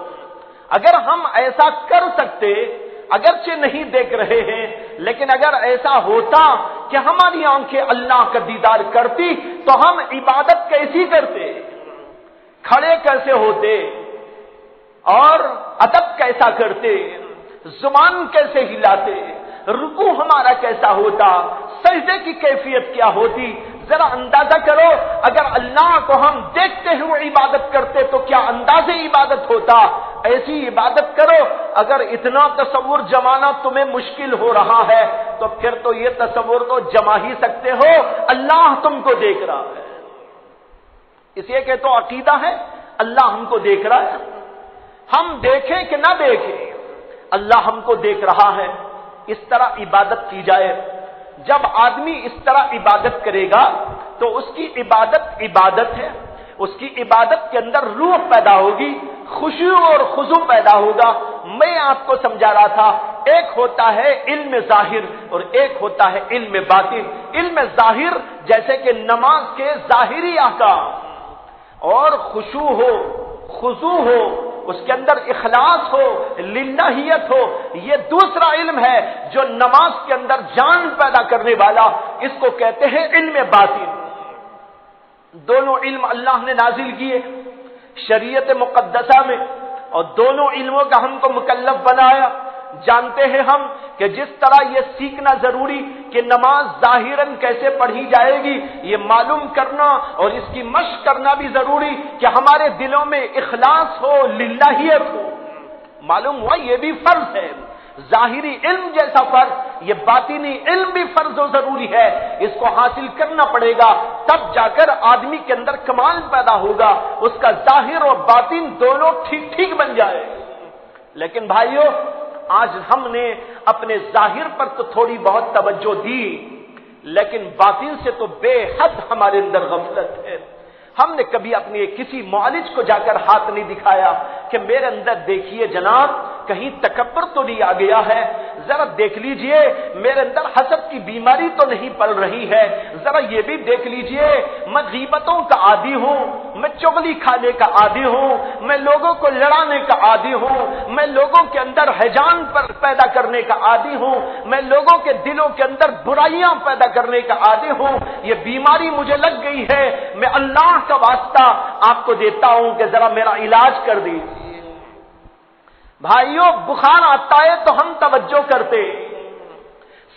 اگر ہم ایسا کر سکتے، اگرچہ نہیں دیکھ رہے ہیں، لیکن اگر ایسا ہوتا کہ ہماری آنکھیں اللہ کا دیدار کرتی تو ہم عبادت کیسی کرتے، کھڑے کیسے ہوتے اور ادب کیسا کرتے، زبان کیسے ہلاتے، رکوع ہمارا کیسا ہوتا، سجدے کی کیفیت کیا ہوتی، ذرا اندازہ کرو اگر اللہ کو ہم دیکھتے ہوئے عبادت کرتے تو کیا انداز عبادت ہوتا۔ ایسی عبادت کرو، اگر اتنا تصور جمانا تمہیں مشکل ہو رہا ہے تو پھر تو یہ تصور تو جما ہی سکتے ہو، اللہ تم کو دیکھ رہا ہے۔ اس لیے کہ تو عقیدہ ہے اللہ ہم کو دیکھ رہا ہے، ہم دیکھیں کہ نہ دیکھیں اللہ ہم کو دیکھ رہا ہے۔ اس طرح عبادت کی جائے، جب آدمی اس طرح عبادت کرے گا تو اس کی عبادت ہے، اس کی عبادت کے اندر روح پیدا ہوگی، خشوع اور خضوع پیدا ہوگا۔ میں آپ کو سمجھا رہا تھا ایک ہوتا ہے علم ظاہر اور ایک ہوتا ہے علم باطن۔ علم ظاہر جیسے کہ نماز کے ظاہری احکام، اور خشوع ہو، خضوع ہو، اس کے اندر اخلاص ہو، للہیت ہو، یہ دوسرا علم ہے جو نماز کے اندر جان پیدا کرنے والا، اس کو کہتے ہیں علم باطن۔ دونوں علم اللہ نے نازل کیے شریعت مقدسہ میں اور دونوں علموں کا ہم کو مکلف بنایا۔ جانتے ہیں ہم کہ جس طرح یہ سیکھنا ضروری کہ نماز ظاہراً کیسے پڑھی جائے گی یہ معلوم کرنا اور اس کی مشق کرنا بھی ضروری کہ ہمارے دلوں میں اخلاص ہو، للہیت ہو، معلوم ہوا یہ بھی فرض ہے۔ ظاہری علم جیسا فرض یہ باطنی علم بھی فرض و ضروری ہے، اس کو حاصل کرنا پڑے گا، تب جا کر آدمی کے اندر کمال پیدا ہوگا، اس کا ظاہر اور باطن دونوں ٹھیک ٹھیک بن جائے۔ لیکن بھائیو آج ہم نے اپنے ظاہر پر تو تھوڑی بہت توجہ دی، لیکن باطن سے تو بے حد ہمارے اندر غفلت ہے. ہم نے کبھی اپنے کسی معالج کو جا کر ہاتھ نہیں دکھایا کہ میرے اندر دیکھیے جناب کہیں تکبر تو نہیں آ گیا ہے, ذرا دیکھ لیجئے میرے اندر حسد کی بیماری تو نہیں پل رہی ہے, ذرا یہ بھی دیکھ لیجئے میں غیبتوں کا عادی ہوں, میں چغلی کھانے کا عادی ہوں, میں لوگوں کو لڑانے کا عادی ہوں, میں لوگوں کے اندر ہیجان پیدا کرنے کا عادی ہوں, میں لوگوں کے دلوں کے اندر برائیاں پیدا کرنے کا عادی ہوں. یہ بیماری مجھے لگ گئی ہے, میں اللہ کا واسطہ آپ کو دیتا ہوں کہ ذرا میرا علاج کر دیجیے. بھائیوں بخار آتا ہے تو ہم توجہ کرتے,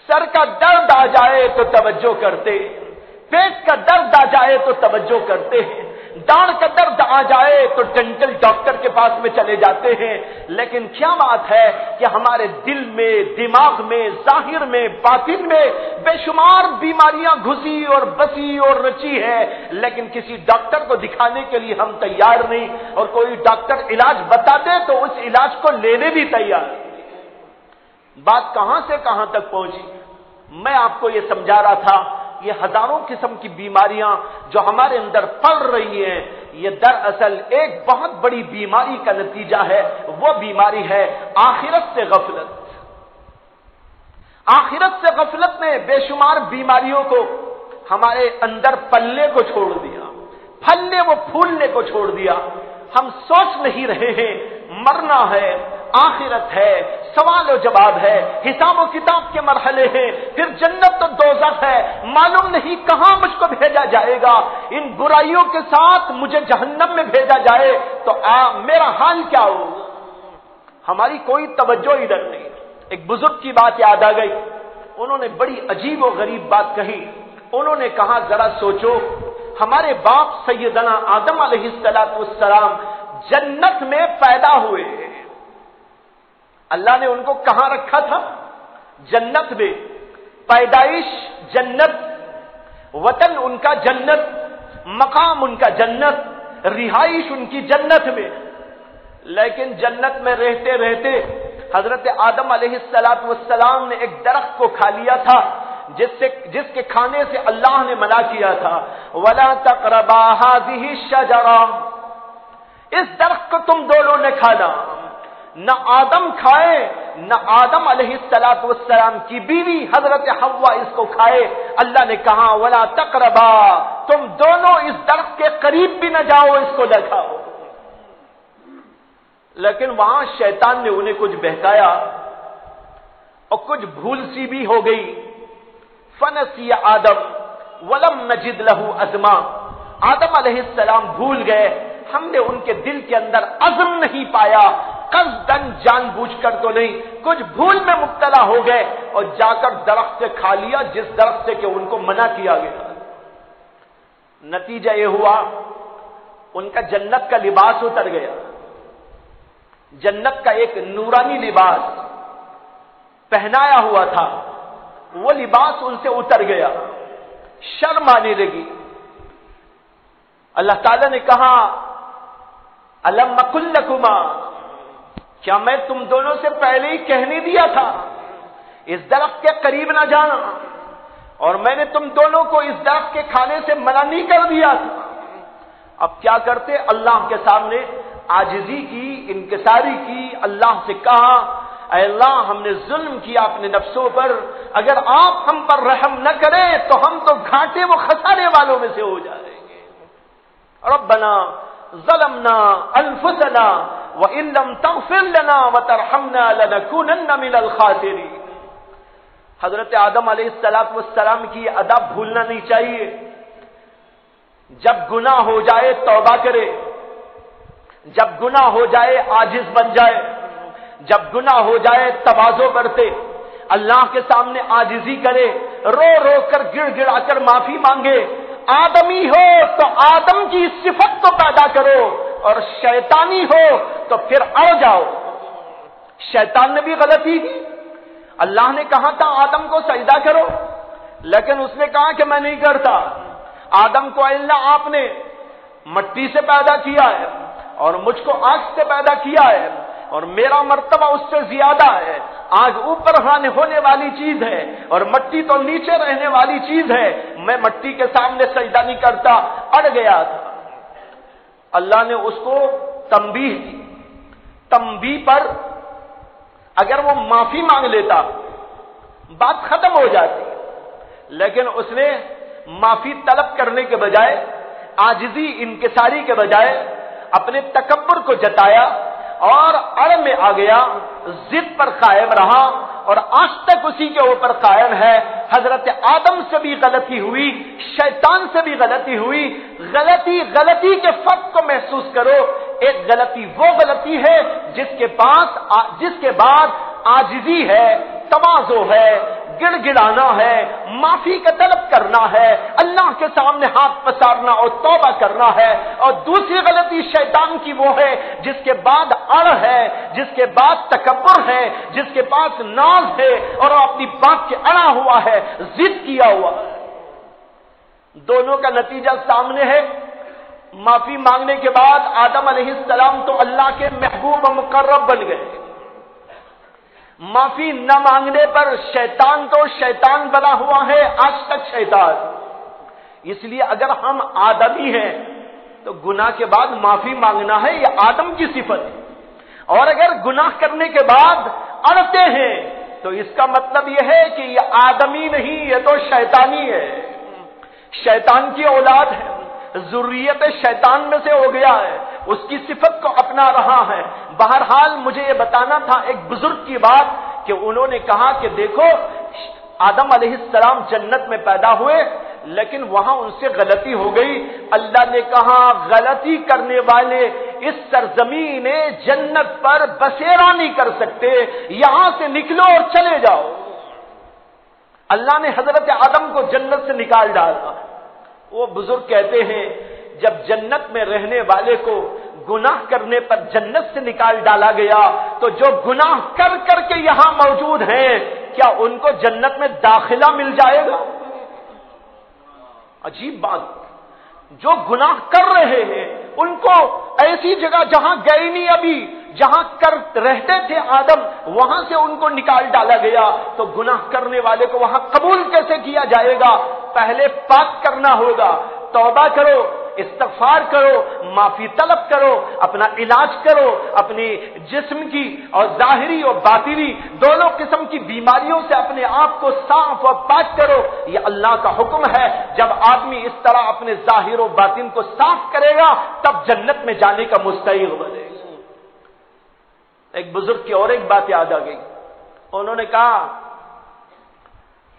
سر کا درد آ جائے تو توجہ کرتے, پیٹ کا درد آ جائے تو توجہ کرتے ہیں, داڑھ کا درد آ جائے تو ڈینٹل ڈاکٹر کے پاس میں چلے جاتے ہیں. لیکن کیا بات ہے کہ ہمارے دل میں, دماغ میں, ظاہر میں, باطن میں بے شمار بیماریاں گھسی اور بسی اور رچی ہے, لیکن کسی ڈاکٹر کو دکھانے کے لیے ہم تیار نہیں, اور کوئی ڈاکٹر علاج بتا دے تو اس علاج کو لینے بھی تیار نہیں. بات کہاں سے کہاں تک پہنچی. میں آپ کو یہ سمجھا رہا تھا یہ ہزاروں قسم کی بیماریاں جو ہمارے اندر پڑ رہی ہیں یہ دراصل ایک بہت بڑی بیماری کا نتیجہ ہے. وہ بیماری ہے آخرت سے غفلت. آخرت سے غفلت نے بے شمار بیماریوں کو ہمارے اندر پلنے کو چھوڑ دیا, پھلنے وہ پھولنے کو چھوڑ دیا. ہم سوچ نہیں رہے ہیں مرنا ہے, آخرت ہے, سوال و جواب ہے, حساب و کتاب کے مرحلے ہیں, پھر جنت و دوزخ ہے, معلوم نہیں کہاں مجھ کو بھیجا جائے گا. ان برائیوں کے ساتھ مجھے جہنم میں بھیجا جائے تو میرا حال کیا ہوگا. ہماری کوئی توجہ ادھر نہیں. ایک بزرگ کی بات یاد آ گئی, انہوں نے بڑی عجیب و غریب بات کہی. انہوں نے کہا ذرا سوچو, ہمارے باپ سیدنا آدم علیہ السلام جنت میں پیدا ہوئے, اللہ نے ان کو کہاں رکھا تھا؟ جنت میں. پیدائش جنت, وطن ان کا جنت, مقام ان کا جنت, رہائش ان کی جنت میں. لیکن جنت میں رہتے رہتے حضرت آدم علیہ السلام نے ایک درخت کو کھا لیا تھا جس کے کھانے سے اللہ نے منع کیا تھا. وَلَا تَقْرَبَا هَٰذِهِ الشَّجَرَةَ, اس درخت کو تم دونوں نے کھانا. نہ آدم کھائے نہ آدم علیہ السلام کی بیوی حضرت حوا اس کو کھائے. اللہ نے کہا وَلَا تَقْرَبَا, تم دونوں اس درخت کے قریب بھی نہ جاؤ, اس کو نہ کھاؤ. لیکن وہاں شیطان نے انہیں کچھ بہکایا اور کچھ بھول سی بھی ہو گئی. فنسی آدم ولم نجد لہو عزما, آدم علیہ السلام بھول گئے, ہم نے ان کے دل کے اندر عزم نہیں پایا, قصدن جان بوجھ کر تو نہیں, کچھ بھول میں مبتلا ہو گئے اور جا کر درخت سے کھا لیا جس درخت سے کہ ان کو منع کیا گیا. نتیجہ یہ ہوا ان کا جنت کا لباس اتر گیا. جنت کا ایک نورانی لباس پہنایا ہوا تھا, وہ لباس ان سے اتر گیا, شرم آنے لگی. اللہ تعالیٰ نے کہا الم اقل لکما, کیا میں تم دونوں سے پہلے ہی کہنے دیا تھا اس درخت کے قریب نہ جانا, اور میں نے تم دونوں کو اس درخت کے کھانے سے منع نہیں کر دیا تھا. اب کیا کرتے, اللہ کے سامنے عاجزی کی, انکساری کی, اللہ سے کہا اے اللہ ہم نے ظلم کیا اپنے نفسوں پر, اگر آپ ہم پر رحم نہ کریں تو ہم تو گھاٹے و خسارے والوں میں سے ہو جائیں گے. ربنا ظلمنا انفسنا وان لم تغفر لنا وترحمنا لنكونن من الخاسرین. حضرت آدم علیہ السلام کی ادا بھولنا نہیں چاہیے. جب گناہ ہو جائے توبہ کرے, جب گناہ ہو جائے عاجز بن جائے, جب گناہ ہو جائے تواضع برتے, اللہ کے سامنے عاجزی کرے, رو رو کر گڑ گڑا کر معافی مانگے. آدمی ہو تو آدم کی صفت تو پیدا کرو, اور شیطانی ہو تو پھر اڑ جاؤ. شیطان نے بھی غلطی کی. اللہ نے کہا تھا آدم کو سجدہ کرو, لیکن اس نے کہا کہ میں نہیں کرتا. آدم کو اللہ آپ نے مٹی سے پیدا کیا ہے اور مجھ کو آگ سے پیدا کیا ہے, اور میرا مرتبہ اس سے زیادہ ہے. آگ اوپر ہونے والی چیز ہے اور مٹی تو نیچے رہنے والی چیز ہے. میں مٹی کے سامنے سجدہ نہیں کرتا. اڑ گیا تھا. اللہ نے اس کو تنبیہ دی. تنبیہ پر اگر وہ معافی مانگ لیتا بات ختم ہو جاتی، لیکن اس نے معافی طلب کرنے کے بجائے، عاجزی انکساری کے بجائے اپنے تکبر کو جتایا اور اڑ میں آ گیا، ضد پر قائم رہا اور آج تک اسی کے اوپر قائم ہے. حضرت آدم سے بھی غلطی ہوئی، شیطان سے بھی غلطی ہوئی. غلطی کے فرق کو محسوس کرو. ایک غلطی وہ غلطی ہے جس کے بعد عاجزی ہے، تواضع ہے، گڑ گڑانا ہے، معافی کا طلب کرنا ہے، اللہ کے سامنے ہاتھ پسارنا اور توبہ کرنا ہے. اور دوسری غلطی شیطان کی وہ ہے جس کے بعد اڑ ہے، جس کے بعد تکبر ہے، جس کے پاس ناز ہے اور وہ اپنی بات کے اڑا ہوا ہے، ضد کیا ہوا. دونوں کا نتیجہ سامنے ہے. معافی مانگنے کے بعد آدم علیہ السلام تو اللہ کے محبوب و مقرب بن گئے. معافی نہ مانگنے پر شیطان بنا ہوا ہے آج تک شیطان. اس لیے اگر ہم آدمی ہیں تو گناہ کے بعد معافی مانگنا ہے، یہ آدم کی صفت ہے. اور اگر گناہ کرنے کے بعد اڑتے ہیں تو اس کا مطلب یہ ہے کہ یہ آدمی نہیں، یہ تو شیطانی ہے، شیطان کی اولاد ہے، ذریت شیطان میں سے ہو گیا ہے، اس کی صفت کو اپنا رہا ہے. بہرحال مجھے یہ بتانا تھا ایک بزرگ کی بات کہ انہوں نے کہا کہ دیکھو آدم علیہ السلام جنت میں پیدا ہوئے لیکن وہاں ان سے غلطی ہو گئی. اللہ نے کہا غلطی کرنے والے اس سرزمین جنت پر بسیرا نہیں کر سکتے، یہاں سے نکلو اور چلے جاؤ. اللہ نے حضرت آدم کو جنت سے نکال ڈالا. وہ بزرگ کہتے ہیں جب جنت میں رہنے والے کو گناہ کرنے پر جنت سے نکال ڈالا گیا تو جو گناہ کر کر کے یہاں موجود ہیں کیا ان کو جنت میں داخلہ مل جائے گا؟ عجیب بات. جو گناہ کر رہے ہیں ان کو ایسی جگہ جہاں گئے نہیں ابھی، جہاں رہتے تھے آدم وہاں سے ان کو نکال ڈالا گیا تو گناہ کرنے والے کو وہاں قبول کیسے کیا جائے گا؟ پہلے پاک کرنا ہوگا. توبہ کرو، استغفار کرو، معافی طلب کرو، اپنا علاج کرو، اپنی جسم کی اور ظاہری اور باطنی دونوں قسم کی بیماریوں سے اپنے آپ کو صاف اور پاک کرو. یہ اللہ کا حکم ہے. جب آدمی اس طرح اپنے ظاہر و باطن کو صاف کرے گا تب جنت میں جانے کا مستحق بنے گا. ایک بزرگ کی اور ایک بات یاد آ گئی. انہوں نے کہا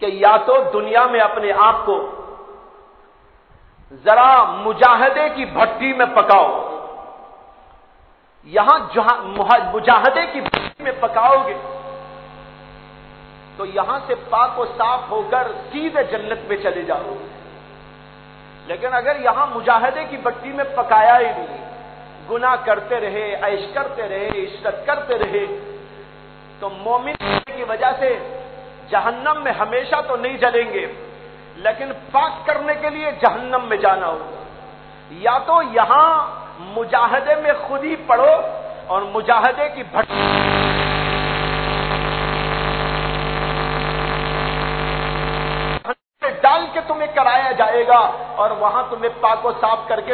کہ یا تو دنیا میں اپنے آپ کو ذرا مجاہدے کی بھٹی میں پکاؤ، یہاں مجاہدے کی بھٹی میں پکاؤ گے تو یہاں سے پاک و صاف ہو کر سیدھے جنت میں چلے جاؤ گے. لیکن اگر یہاں مجاہدے کی بھٹی میں پکایا ہی نہیں، گناہ کرتے رہے، عیش کرتے رہے، عشرت کرتے رہے تو مومن کی وجہ سے جہنم میں ہمیشہ تو نہیں جلیں گے لیکن پاک کرنے کے لیے جہنم میں جانا ہوگا. یا تو یہاں مجاہدے میں خود ہی پڑو اور مجاہدے کی بھٹی ڈال کے تمہیں کرایا جائے گا اور وہاں تمہیں پاک و صاف کر کے